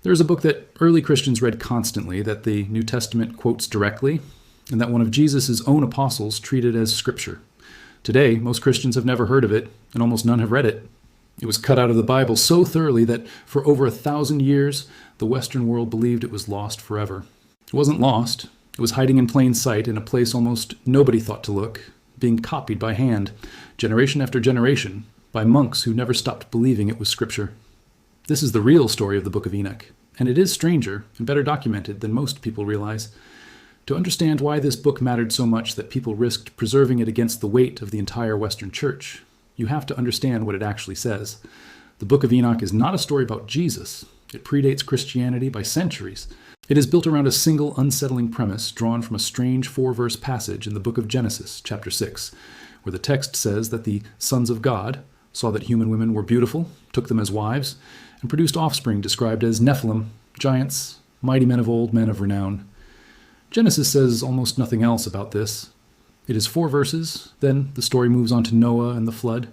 There is a book that early Christians read constantly that the New Testament quotes directly, and that one of Jesus' own apostles treated as scripture. Today, most Christians have never heard of it, and almost none have read it. It was cut out of the Bible so thoroughly that for over 1,000 years, the Western world believed it was lost forever. It wasn't lost. It was hiding in plain sight in a place almost nobody thought to look, being copied by hand, generation after generation, by monks who never stopped believing it was scripture. This is the real story of the Book of Enoch, and it is stranger and better documented than most people realize. To understand why this book mattered so much that people risked preserving it against the weight of the entire Western Church, you have to understand what it actually says. The Book of Enoch is not a story about Jesus. It predates Christianity by centuries. It is built around a single unsettling premise drawn from a strange 4-verse passage in the book of Genesis, chapter 6, where the text says that the sons of God saw that human women were beautiful, took them as wives, and produced offspring described as Nephilim, giants, mighty men of old, men of renown. Genesis says almost nothing else about this. It is 4 verses, then the story moves on to Noah and the flood,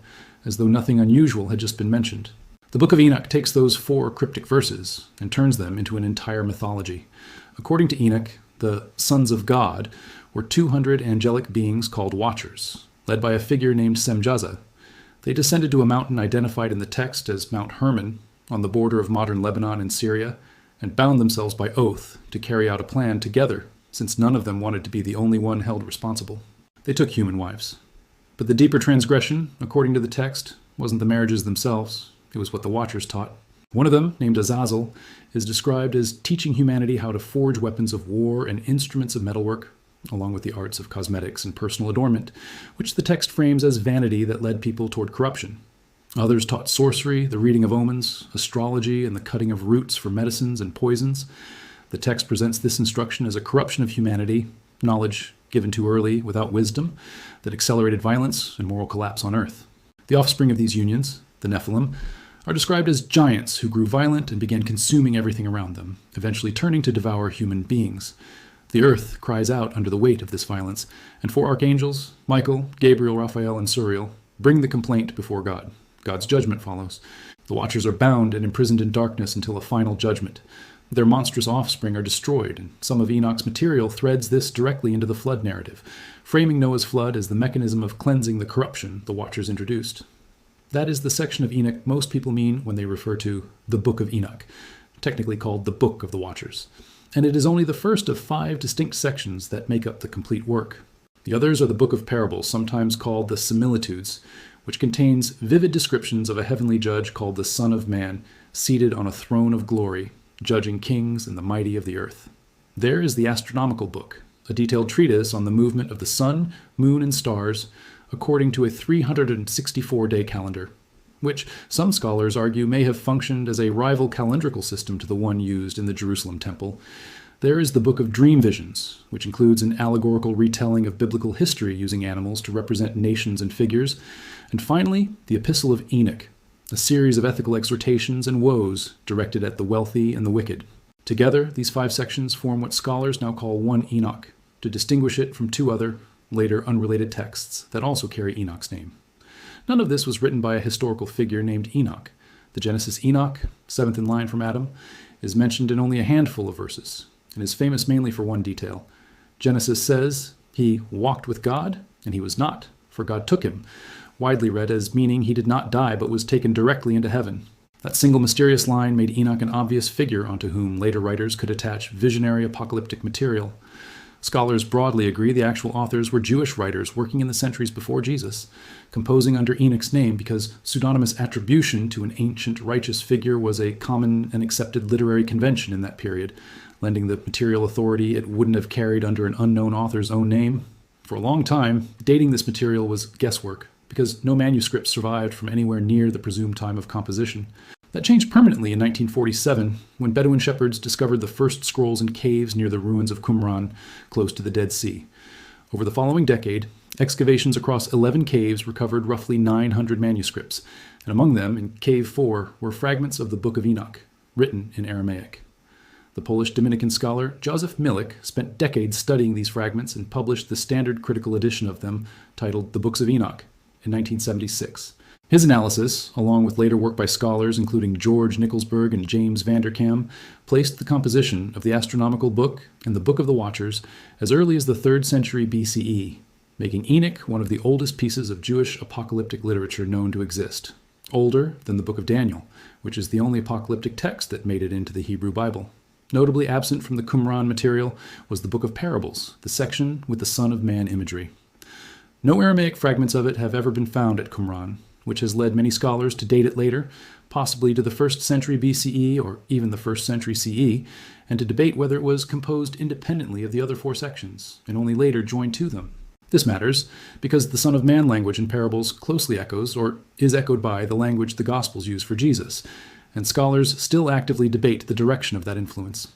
as though nothing unusual had just been mentioned. The Book of Enoch takes those 4 cryptic verses and turns them into an entire mythology. According to Enoch, the sons of God were 200 angelic beings called Watchers, led by a figure named Semjaza. They descended to a mountain identified in the text as Mount Hermon, on the border of modern Lebanon and Syria, and bound themselves by oath to carry out a plan together, since none of them wanted to be the only one held responsible. They took human wives. But the deeper transgression, according to the text, wasn't the marriages themselves. It was what the Watchers taught. One of them, named Azazel, is described as teaching humanity how to forge weapons of war and instruments of metalwork, along with the arts of cosmetics and personal adornment, which the text frames as vanity that led people toward corruption. Others taught sorcery, the reading of omens, astrology, and the cutting of roots for medicines and poisons. The text presents this instruction as a corruption of humanity, knowledge given too early without wisdom, that accelerated violence and moral collapse on earth. The offspring of these unions, the Nephilim, are described as giants who grew violent and began consuming everything around them, eventually turning to devour human beings. The earth cries out under the weight of this violence, and 4 archangels, Michael, Gabriel, Raphael, and Suriel, bring the complaint before God. God's judgment follows. The Watchers are bound and imprisoned in darkness until a final judgment. Their monstrous offspring are destroyed, and some of Enoch's material threads this directly into the flood narrative, framing Noah's flood as the mechanism of cleansing the corruption the Watchers introduced. That is the section of Enoch most people mean when they refer to the Book of Enoch, technically called the Book of the Watchers. And it is only the first of 5 distinct sections that make up the complete work. The others are the Book of Parables, sometimes called the Similitudes, which contains vivid descriptions of a heavenly judge called the Son of Man, seated on a throne of glory, judging kings and the mighty of the earth. There is the Astronomical Book, a detailed treatise on the movement of the sun, moon, and stars, according to a 364-day calendar, which some scholars argue may have functioned as a rival calendrical system to the one used in the Jerusalem temple. There is the Book of Dream Visions, which includes an allegorical retelling of biblical history using animals to represent nations and figures. And finally, the Epistle of Enoch, a series of ethical exhortations and woes directed at the wealthy and the wicked. Together, these 5 sections form what scholars now call one Enoch, to distinguish it from 2 other, later unrelated texts that also carry Enoch's name. None of this was written by a historical figure named Enoch. The Genesis Enoch, 7th in line from Adam, is mentioned in only a handful of verses, and is famous mainly for one detail. Genesis says, he walked with God, and he was not, for God took him, widely read as meaning he did not die but was taken directly into heaven. That single mysterious line made Enoch an obvious figure onto whom later writers could attach visionary apocalyptic material. Scholars broadly agree the actual authors were Jewish writers working in the centuries before Jesus, composing under Enoch's name because pseudonymous attribution to an ancient righteous figure was a common and accepted literary convention in that period, lending the material authority it wouldn't have carried under an unknown author's own name. For a long time, dating this material was guesswork, because no manuscripts survived from anywhere near the presumed time of composition. That changed permanently in 1947, when Bedouin shepherds discovered the first scrolls in caves near the ruins of Qumran, close to the Dead Sea. Over the following decade, excavations across 11 caves recovered roughly 900 manuscripts, and among them, in Cave 4, were fragments of the Book of Enoch, written in Aramaic. The Polish Dominican scholar Józef Milik spent decades studying these fragments and published the standard critical edition of them, titled The Books of Enoch, in 1976. His analysis, along with later work by scholars including George Nicholsburg and James Vanderkam, placed the composition of the astronomical book and the Book of the Watchers as early as the 3rd century BCE, making Enoch one of the oldest pieces of Jewish apocalyptic literature known to exist, older than the Book of Daniel, which is the only apocalyptic text that made it into the Hebrew Bible. Notably absent from the Qumran material was the Book of Parables, the section with the Son of Man imagery. No Aramaic fragments of it have ever been found at Qumran, which has led many scholars to date it later, possibly to the 1st century BCE or even the 1st century CE, and to debate whether it was composed independently of the other 4 sections, and only later joined to them. This matters because the Son of Man language in parables closely echoes, or is echoed by, the language the Gospels use for Jesus, and scholars still actively debate the direction of that influence.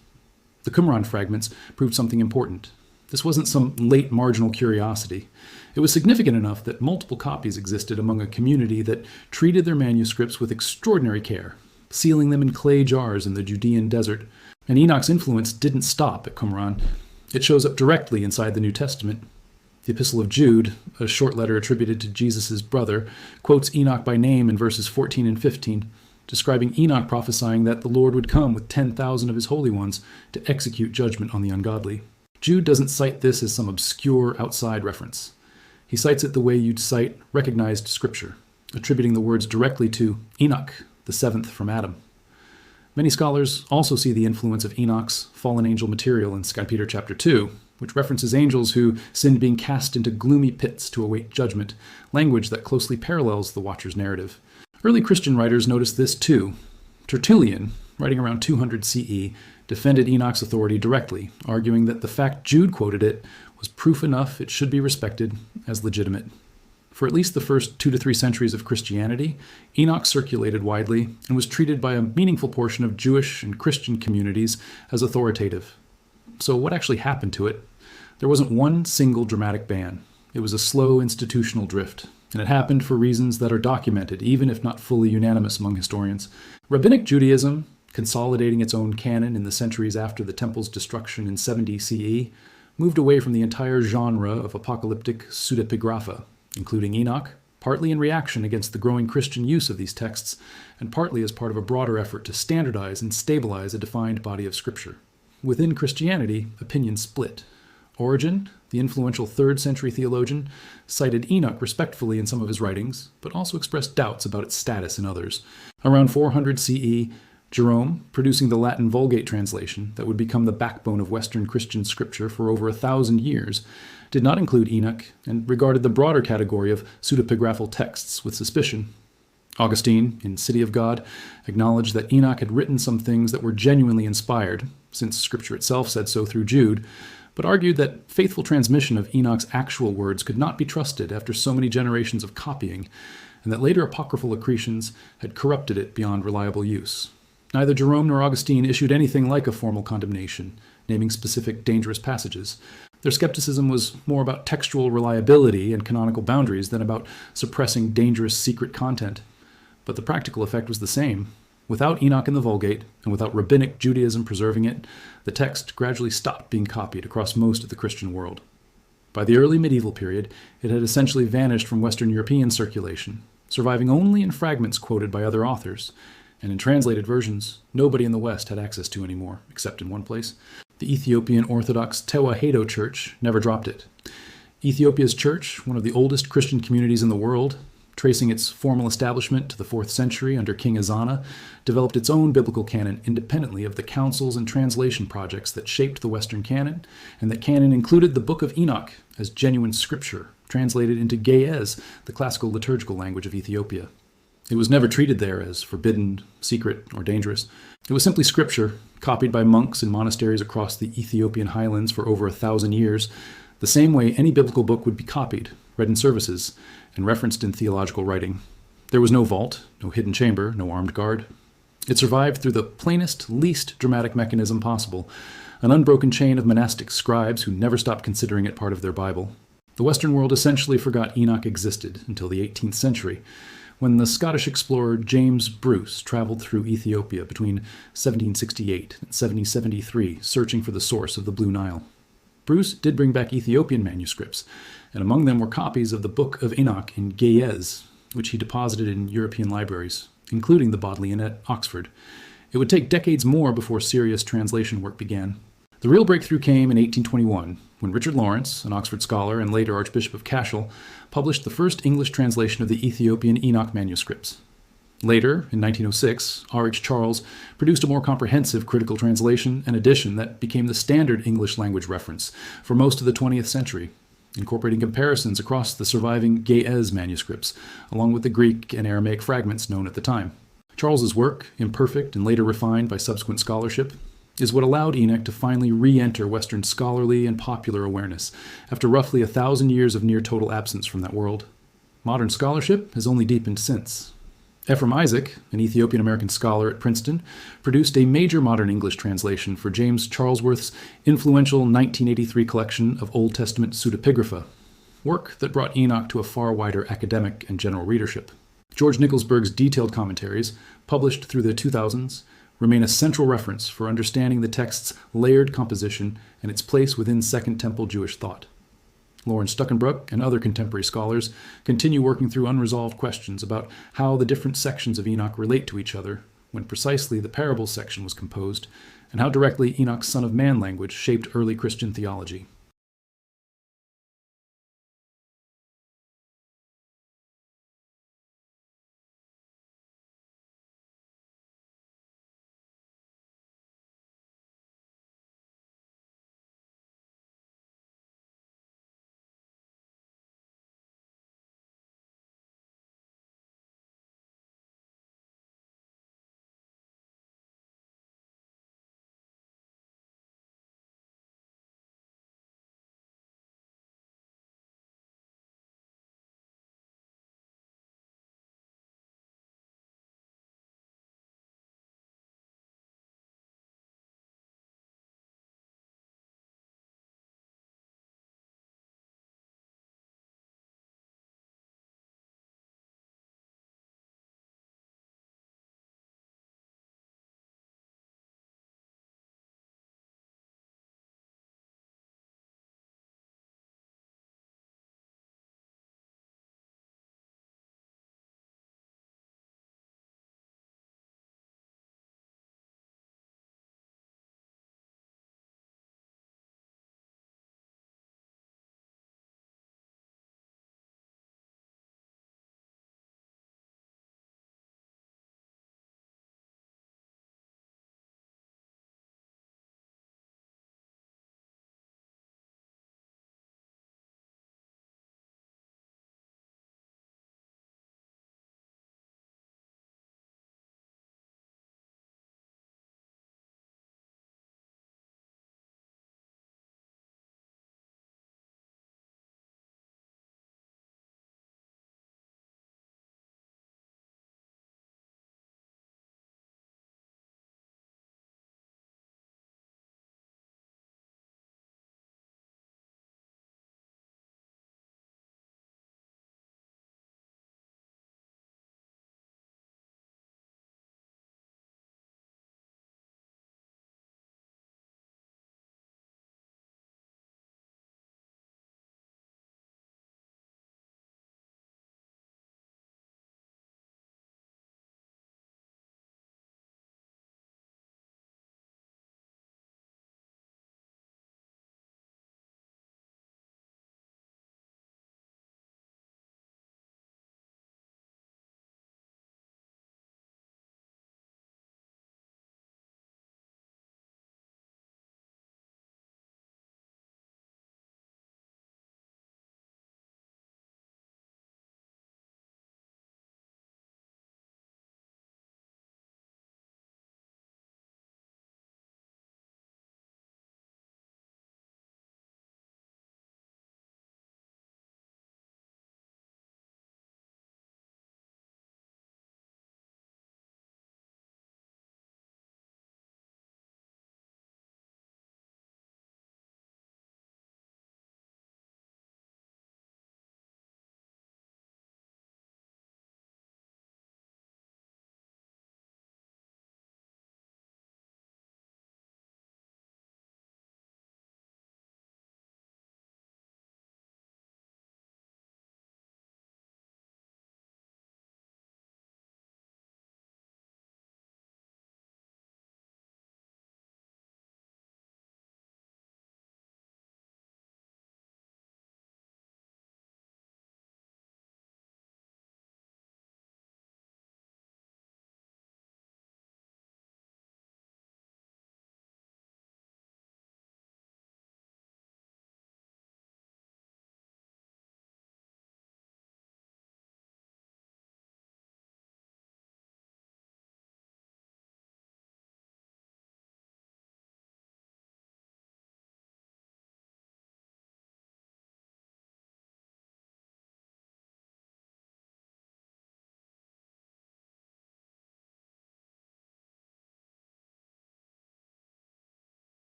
The Qumran fragments proved something important. This wasn't some late marginal curiosity. It was significant enough that multiple copies existed among a community that treated their manuscripts with extraordinary care, sealing them in clay jars in the Judean desert. And Enoch's influence didn't stop at Qumran. It shows up directly inside the New Testament. The Epistle of Jude, a short letter attributed to Jesus' brother, quotes Enoch by name in verses 14 and 15, describing Enoch prophesying that the Lord would come with 10,000 of his holy ones to execute judgment on the ungodly. Jude doesn't cite this as some obscure outside reference. He cites it the way you'd cite recognized scripture, attributing the words directly to Enoch, the 7th from Adam. Many scholars also see the influence of Enoch's fallen angel material in 2 Peter chapter 2, which references angels who sinned being cast into gloomy pits to await judgment, language that closely parallels the Watcher's narrative. Early Christian writers noticed this too. Tertullian, writing around 200 CE, defended Enoch's authority directly, arguing that the fact Jude quoted it was proof enough it should be respected as legitimate. For at least the first 2 to 3 centuries of Christianity, Enoch circulated widely and was treated by a meaningful portion of Jewish and Christian communities as authoritative. So what actually happened to it? There wasn't one single dramatic ban. It was a slow institutional drift, and it happened for reasons that are documented, even if not fully unanimous among historians. Rabbinic Judaism, consolidating its own canon in the centuries after the temple's destruction in 70 CE, moved away from the entire genre of apocalyptic pseudepigrapha, including Enoch, partly in reaction against the growing Christian use of these texts, and partly as part of a broader effort to standardize and stabilize a defined body of scripture. Within Christianity, opinions split. Origen, the influential 3rd century theologian, cited Enoch respectfully in some of his writings, but also expressed doubts about its status in others. Around 400 CE, Jerome, producing the Latin Vulgate translation that would become the backbone of Western Christian scripture for over 1,000 years, did not include Enoch and regarded the broader category of pseudepigraphal texts with suspicion. Augustine, in City of God, acknowledged that Enoch had written some things that were genuinely inspired, since Scripture itself said so through Jude, but argued that faithful transmission of Enoch's actual words could not be trusted after so many generations of copying, and that later apocryphal accretions had corrupted it beyond reliable use. Neither Jerome nor Augustine issued anything like a formal condemnation, naming specific dangerous passages. Their skepticism was more about textual reliability and canonical boundaries than about suppressing dangerous secret content. But the practical effect was the same. Without Enoch in the Vulgate, and without rabbinic Judaism preserving it, the text gradually stopped being copied across most of the Christian world. By the early medieval period, it had essentially vanished from Western European circulation, surviving only in fragments quoted by other authors, and in translated versions, nobody in the West had access to anymore, except in one place. The Ethiopian Orthodox Tewahedo Church never dropped it. Ethiopia's church, one of the oldest Christian communities in the world, tracing its formal establishment to the 4th century under King Ezana, developed its own biblical canon independently of the councils and translation projects that shaped the Western canon, and that canon included the Book of Enoch as genuine scripture, translated into Ge'ez, the classical liturgical language of Ethiopia. It was never treated there as forbidden, secret, or dangerous. It was simply scripture, copied by monks in monasteries across the Ethiopian highlands for over 1,000 years, the same way any biblical book would be copied, read in services, and referenced in theological writing. There was no vault, no hidden chamber, no armed guard. It survived through the plainest, least dramatic mechanism possible, an unbroken chain of monastic scribes who never stopped considering it part of their Bible. The Western world essentially forgot Enoch existed until the 18th century, when the Scottish explorer James Bruce traveled through Ethiopia between 1768 and 1773, searching for the source of the Blue Nile. Bruce did bring back Ethiopian manuscripts, and among them were copies of the Book of Enoch in Ge'ez, which he deposited in European libraries, including the Bodleian at Oxford. It would take decades more before serious translation work began. The real breakthrough came in 1821, when Richard Lawrence, an Oxford scholar and later Archbishop of Cashel, published the first English translation of the Ethiopian Enoch manuscripts. Later, in 1906, R.H. Charles produced a more comprehensive critical translation and edition that became the standard English language reference for most of the 20th century, incorporating comparisons across the surviving Ge'ez manuscripts, along with the Greek and Aramaic fragments known at the time. Charles's work, imperfect and later refined by subsequent scholarship, is what allowed Enoch to finally re-enter Western scholarly and popular awareness after roughly 1,000 years of near-total absence from that world. Modern scholarship has only deepened since. Ephraim Isaac, an Ethiopian-American scholar at Princeton, produced a major modern English translation for James Charlesworth's influential 1983 collection of Old Testament pseudepigrapha, work that brought Enoch to a far wider academic and general readership. George Nicholsburg's detailed commentaries, published through the 2000s, remain a central reference for understanding the text's layered composition and its place within Second Temple Jewish thought. Lawrence Stuckenbrook and other contemporary scholars continue working through unresolved questions about how the different sections of Enoch relate to each other, when precisely the parables section was composed, and how directly Enoch's Son of Man language shaped early Christian theology.